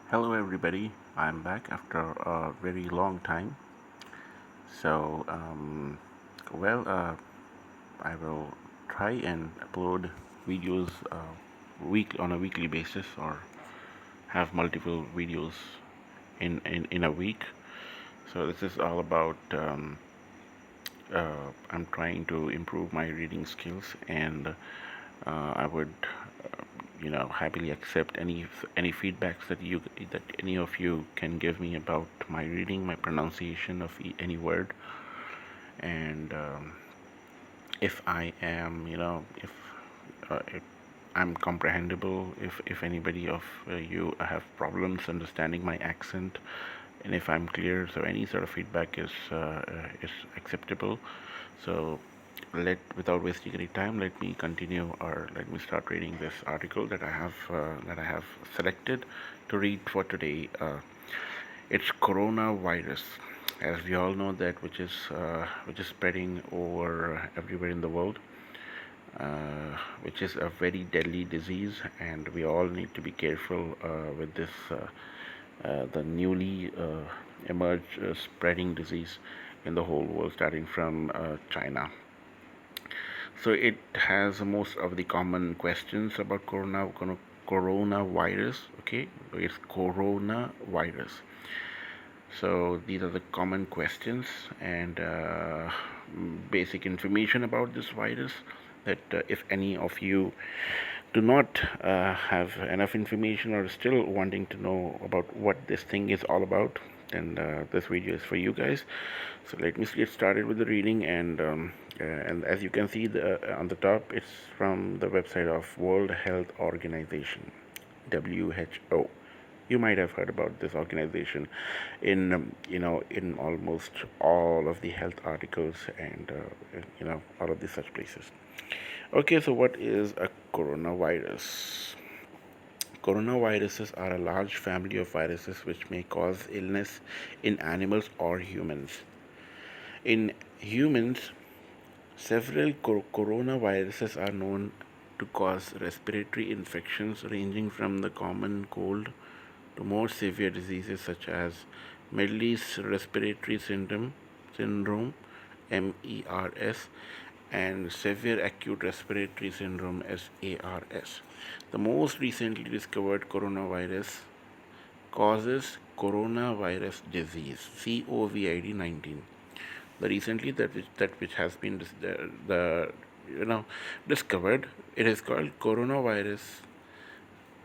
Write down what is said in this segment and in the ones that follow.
Hello, everybody. I'm back after a very long time. So, I will try and upload videos on a weekly basis, or have multiple videos in a week. So this is all about I'm trying to improve my reading skills, and I would happily accept any feedbacks that any of you can give me about my reading, my pronunciation of any word, and if I am, if I'm comprehensible, if anybody of you have problems understanding my accent, and if I'm clear, so any sort of feedback is acceptable. So without wasting any time, let me continue, or let me start reading this article that I have selected to read for today. It's coronavirus, as we all know, that which is spreading over everywhere in the world, which is a very deadly disease, and we all need to be careful with this the newly emerged spreading disease in the whole world, starting from China. So it has most of the common questions about coronavirus. Okay, it's coronavirus. So these are the common questions and basic information about this virus. That if any of you do not have enough information, or still wanting to know about what this thing is all about, then this video is for you guys. So let me get started with the reading, and as you can see on the top, it's from the website of World Health Organization, WHO. You might have heard about this organization in in almost all of the health articles, and all of the such places. Okay, so what is a coronavirus? Coronaviruses are a large family of viruses which may cause illness in animals or humans. In humans, several coronaviruses are known to cause respiratory infections ranging from the common cold to more severe diseases such as Middle East Respiratory Syndrome (MERS) and Severe Acute Respiratory Syndrome (SARS). The most recently discovered coronavirus causes coronavirus disease COVID-19. The recently that which has been the discovered, it is called coronavirus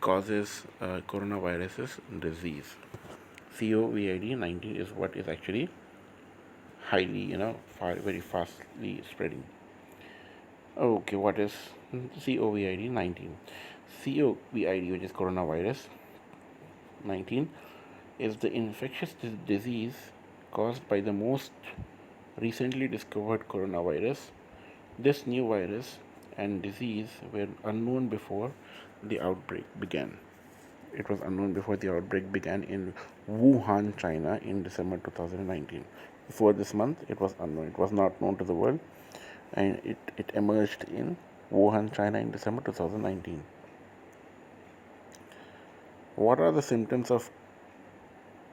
causes coronaviruses disease. COVID-19 is what is actually highly, very fastly spreading. Okay, what is COVID-19? COVID, which is coronavirus 19, is the infectious disease caused by the most recently discovered coronavirus. This new virus and disease were unknown before the outbreak began. It was unknown before the outbreak began in Wuhan, China in December 2019. Before this month, it was unknown. It was not known to the world, and it emerged in Wuhan, China in December 2019. What are the symptoms of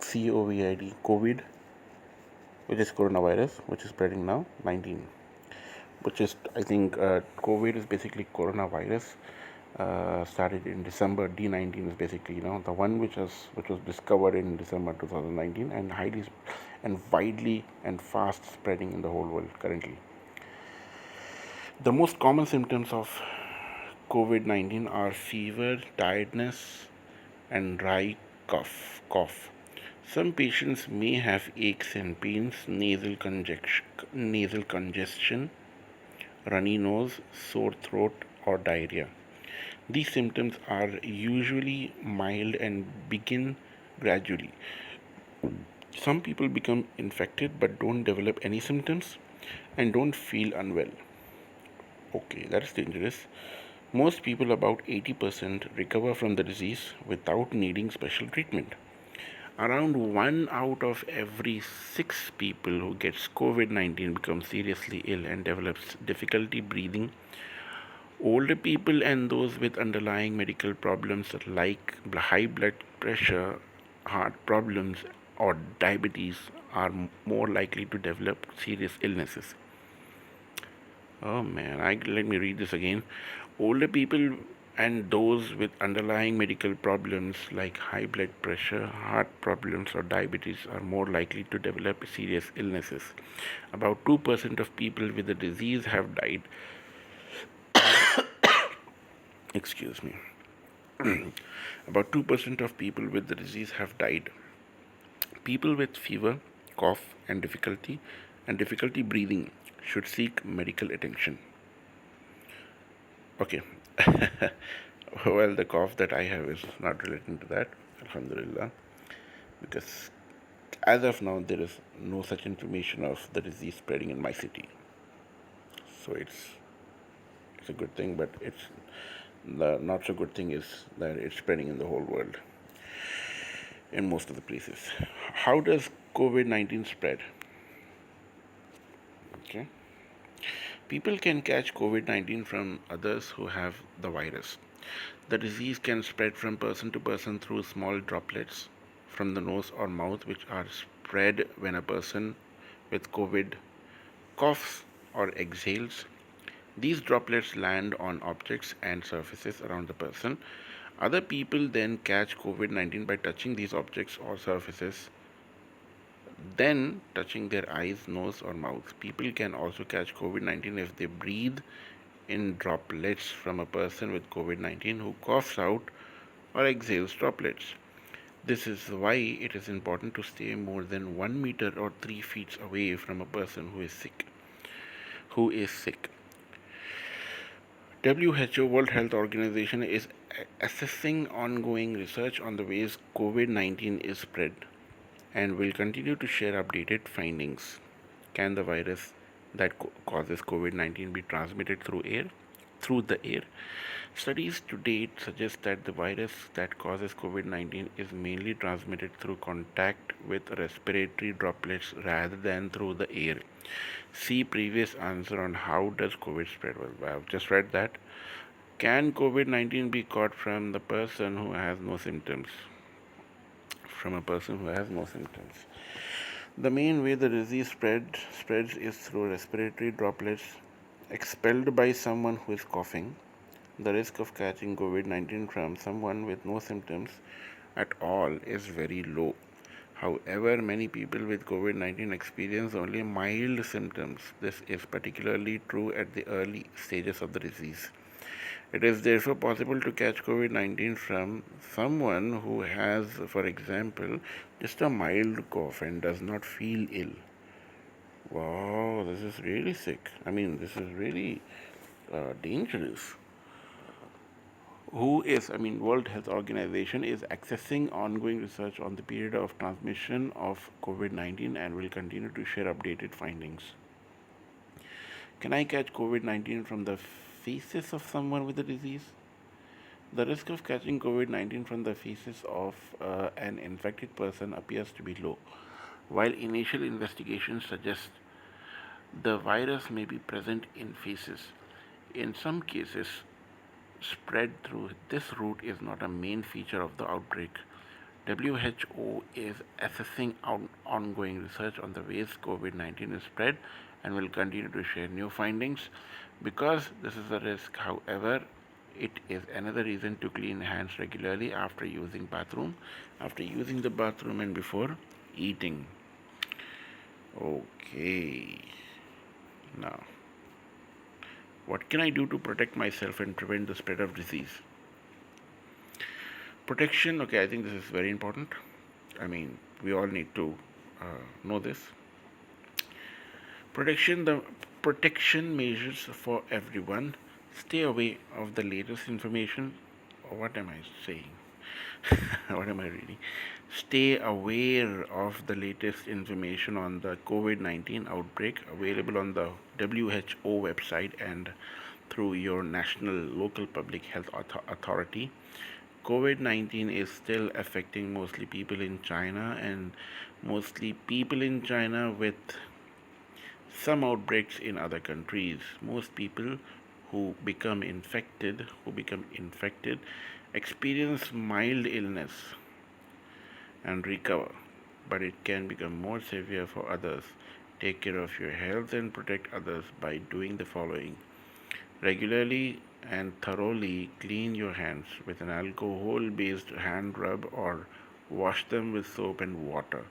COVID, which is coronavirus, which is spreading now, 19? Which is, I think, COVID is basically coronavirus. Started in December. D19 is basically, the one which was discovered in December 2019, and highly and widely and fast spreading in the whole world currently. The most common symptoms of COVID-19 are fever, tiredness, and dry cough. Some patients may have aches and pains, nasal congestion, runny nose, sore throat, or diarrhea. These symptoms are usually mild and begin gradually. Some people become infected but don't develop any symptoms and don't feel unwell. Okay, that's dangerous. Most people, about 80%, recover from the disease without needing special treatment. Around 1 out of every 6 people who gets COVID-19 becomes seriously ill and develops difficulty breathing. Older people and those with underlying medical problems like high blood pressure heart problems, or diabetes are more likely to develop serious illnesses. Oh man, let me read this again. Older people and those with underlying medical problems like high blood pressure, heart problems, or diabetes are more likely to develop serious illnesses. About 2% of people with the disease have died. Excuse me. About 2% of people with the disease have died. People with fever, cough, and difficulty breathing should seek medical attention. Okay. Well, the cough that I have is not relating to that, Alhamdulillah, because as of now there is no such information of the disease spreading in my city. So it's a good thing, but it's the not so good thing is that it's spreading in the whole world in most of the places. How does COVID-19 spread? Okay. People can catch COVID 19 from others who have the virus. The disease can spread from person to person through small droplets from the nose or mouth, which are spread when a person with COVID coughs or exhales. These droplets land on objects and surfaces around the person. Other people then catch COVID 19 by touching these objects or surfaces, then touching their eyes, nose, or mouth. People can also catch COVID 19 if they breathe in droplets from a person with COVID 19 who coughs out or exhales droplets. This is why it is important to stay more than 1 meter or 3 feet away from a person who is sick. WHO, World Health Organization, is assessing ongoing research on the ways COVID 19 is spread and will continue to share updated findings. Can the virus that causes COVID 19 be transmitted through air? Through the air? Studies to date suggest that the virus that causes COVID 19 is mainly transmitted through contact with respiratory droplets rather than through the air. See previous answer on how does COVID spread. Well, I've just read that. Can COVID 19 be caught from the person who has no symptoms? From a person who has no symptoms. The main way the disease spreads is through respiratory droplets expelled by someone who is coughing. The risk of catching COVID 19 from someone with no symptoms at all is very low. However, many people with COVID 19 experience only mild symptoms. This is particularly true at the early stages of the disease. It is therefore possible to catch COVID 19 from someone who has, for example, just a mild cough and does not feel ill. Wow, this is really sick. This is really dangerous. World Health Organization is accessing ongoing research on the period of transmission of COVID 19 and will continue to share updated findings. Can I catch COVID 19 from the feces of someone with the disease? The risk of catching COVID 19 from the feces of an infected person appears to be low, while initial investigations suggest the virus may be present in feces. In some cases, spread through this route is not a main feature of the outbreak. WHO is assessing ongoing research on the ways COVID 19 is spread and will continue to share new findings. Because this is a risk, however, it is another reason to clean hands regularly after using the bathroom and before eating. Okay. Now, what can I do to protect myself and prevent the spread of disease? Protection, okay, I think this is very important. We all need to know this. The protection measures for everyone. Stay away of the latest information. What am I saying? What am I reading? Stay aware of the latest information on the COVID 19 outbreak available on the WHO website and through your national local public health authority. COVID 19 is still affecting mostly people in China and mostly people in China with some outbreaks in other countries. Most people who become infected experience mild illness and recover, but it can become more severe for others. Take care of your health and protect others by doing the following. Regularly and thoroughly clean your hands with an alcohol based hand rub or wash them with soap and water.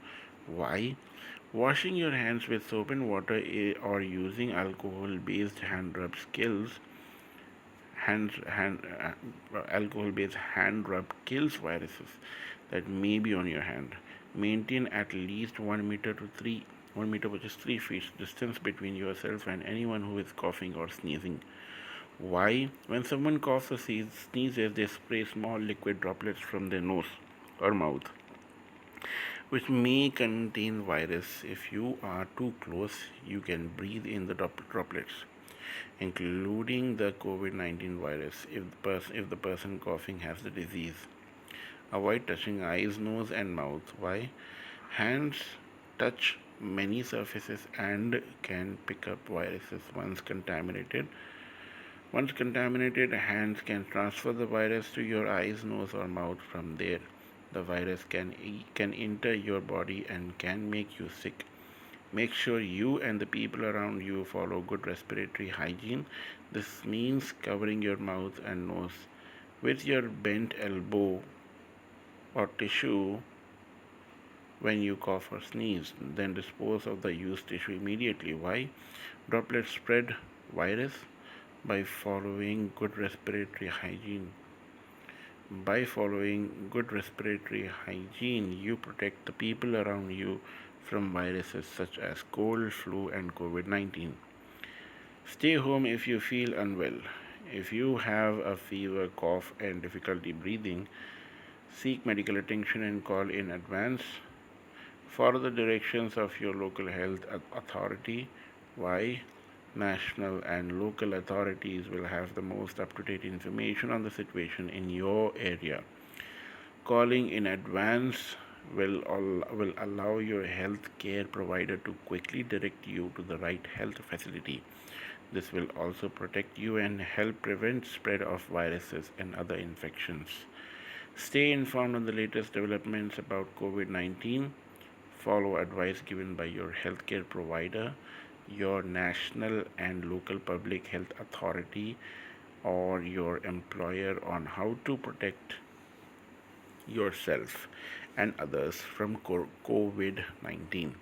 Why? Washing your hands with soap and water or using alcohol based hand rub skills alcohol based hand rub kills viruses that may be on your hand. Maintain at least 1 meter, which is 3 feet distance between yourself and anyone who is coughing or sneezing. Why? When someone coughs or sneezes, they spray small liquid droplets from their nose or mouth, which may contain virus. If you are too close, you can breathe in the droplets, including the COVID-19 virus if the person coughing has the disease. Avoid touching eyes, nose, and mouth. Why? Hands touch many surfaces and can pick up viruses once contaminated, hands can transfer the virus to your eyes, nose, or mouth. From there, the virus can enter your body and can make you sick. Make sure you and the people around you follow good respiratory hygiene. This means covering your mouth and nose with your bent elbow or tissue when you cough or sneeze. Then dispose of the used tissue immediately. Why? Droplets spread virus by following good respiratory hygiene. By following good respiratory hygiene, you protect the people around you from viruses such as cold, flu, and COVID 19. Stay home if you feel unwell. If you have a fever, cough, and difficulty breathing, seek medical attention and call in advance. Follow the directions of your local health authority. Why? National and local authorities will have the most up to date information on the situation in your area. Calling in advance will allow your health care provider to quickly direct you to the right health facility. This will also protect you and help prevent spread of viruses and other infections. Stay informed on the latest developments about COVID-19. Follow advice given by your healthcare provider, your national and local public health authority, or your employer on how to protect yourself and others from COVID 19.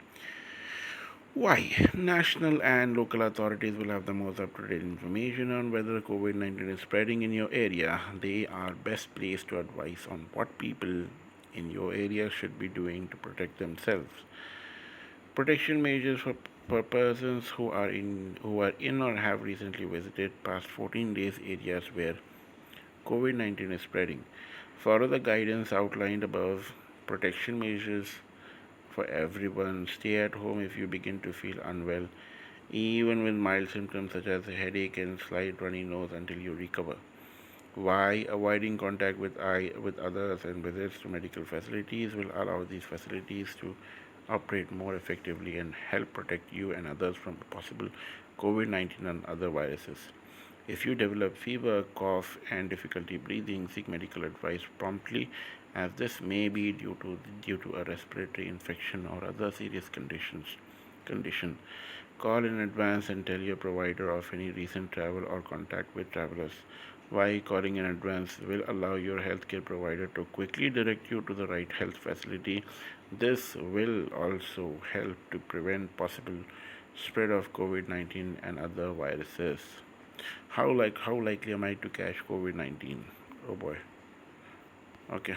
Why? National and local authorities will have the most up to date information on whether COVID 19 is spreading in your area. They are best placed to advise on what people in your area should be doing to protect themselves. Protection measures for persons who are in or have recently visited past 14 days areas where COVID-19 is spreading. Follow the guidance outlined above. Protection measures for everyone. Stay at home if you begin to feel unwell, even with mild symptoms such as a headache and slight runny nose until you recover. Why? Avoiding contact with others and visits to medical facilities will allow these facilities to operate more effectively and help protect you and others from possible COVID 19 and other viruses. If you develop fever, cough, and difficulty breathing, seek medical advice promptly, as this may be due to a respiratory infection or other serious condition. Call in advance and tell your provider of any recent travel or contact with travelers. Why? Calling in advance will allow your healthcare provider to quickly direct you to the right health facility. This will also help to prevent possible spread of COVID-19 and other viruses. How likely am I to catch COVID-19? Oh boy. Okay.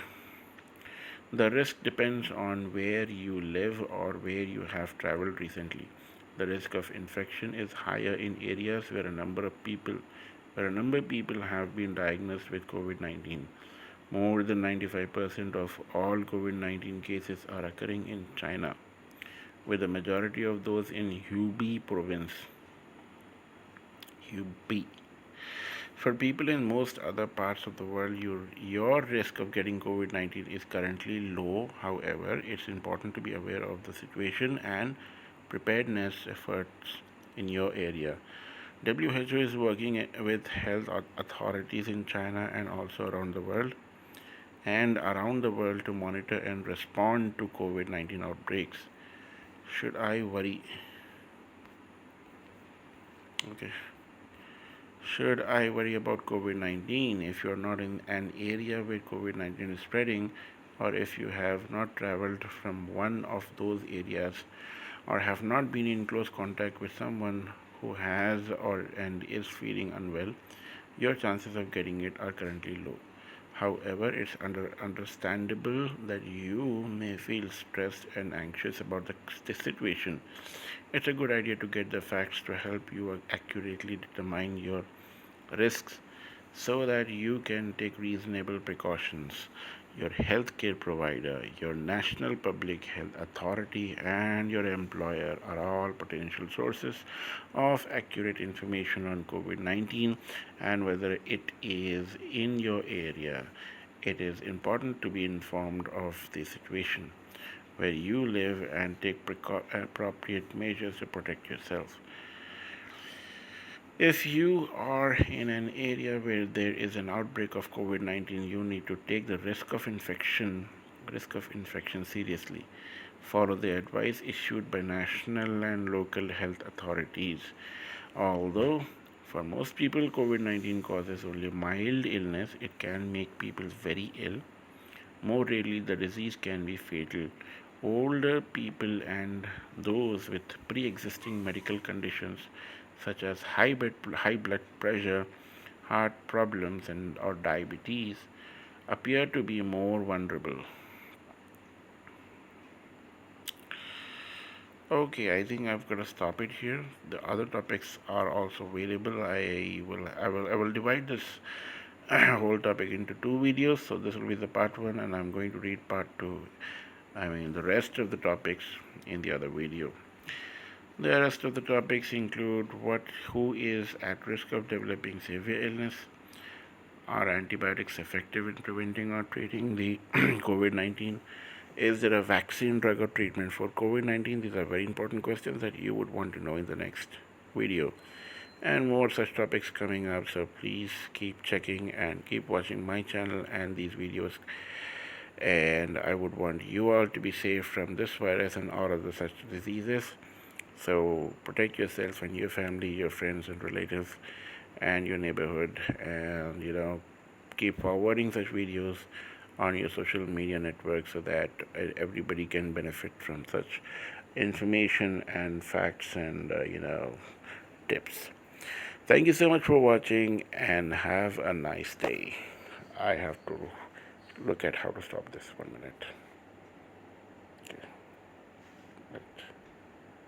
The risk depends on where you live or where you have traveled recently. The risk of infection is higher in areas where a number of people have been diagnosed with COVID-19. More than 95% of all COVID-19 cases are occurring in China, with the majority of those in Hubei province. Hubei. For people in most other parts of the world, your risk of getting COVID 19 is currently low. However, it's important to be aware of the situation and preparedness efforts in your area. WHO is working with health authorities in China and also around the world and around the world to monitor and respond to COVID 19 outbreaks. Should I worry? Okay. Should I worry about COVID 19 if you're not in an area where COVID 19 is spreading, or if you have not traveled from one of those areas, or have not been in close contact with someone who has or and is feeling unwell? Your chances of getting it are currently low. However, it's understandable that you may feel stressed and anxious about the situation. It's a good idea to get the facts to help you accurately determine your risks so that you can take reasonable precautions. Your healthcare provider, your national public health authority, and your employer are all potential sources of accurate information on COVID 19 and whether it is in your area. It is important to be informed of the situation where you live and take appropriate measures to protect yourself. If you are in an area where there is an outbreak of COVID 19, you need to take the risk of infection seriously. Follow the advice issued by national and local health authorities. Although for most people COVID 19 causes only mild illness, it can make people very ill. More rarely, the disease can be fatal. Older people and those with pre existing medical conditions such as high blood pressure, heart problems, or diabetes appear to be more vulnerable. Okay, I think I've got to stop it here. The other topics are also available. I will divide this whole topic into two videos. So this will be the part one, and I'm going to read part two. I mean the rest of the topics in the other video. The rest of the topics include who is at risk of developing severe illness, are antibiotics effective in preventing or treating the COVID 19, is there a vaccine, drug, or treatment for COVID 19? These are very important questions that you would want to know in the next video. And more such topics coming up, so please keep checking and keep watching my channel and these videos. And I would want you all to be safe from this virus and all other such diseases. So protect yourself and your family, your friends and relatives, and your neighborhood. And keep forwarding such videos on your social media network so that everybody can benefit from such information and facts and tips. Thank you so much for watching and have a nice day. I have to look at how to stop this 1 minute. Okay. Right.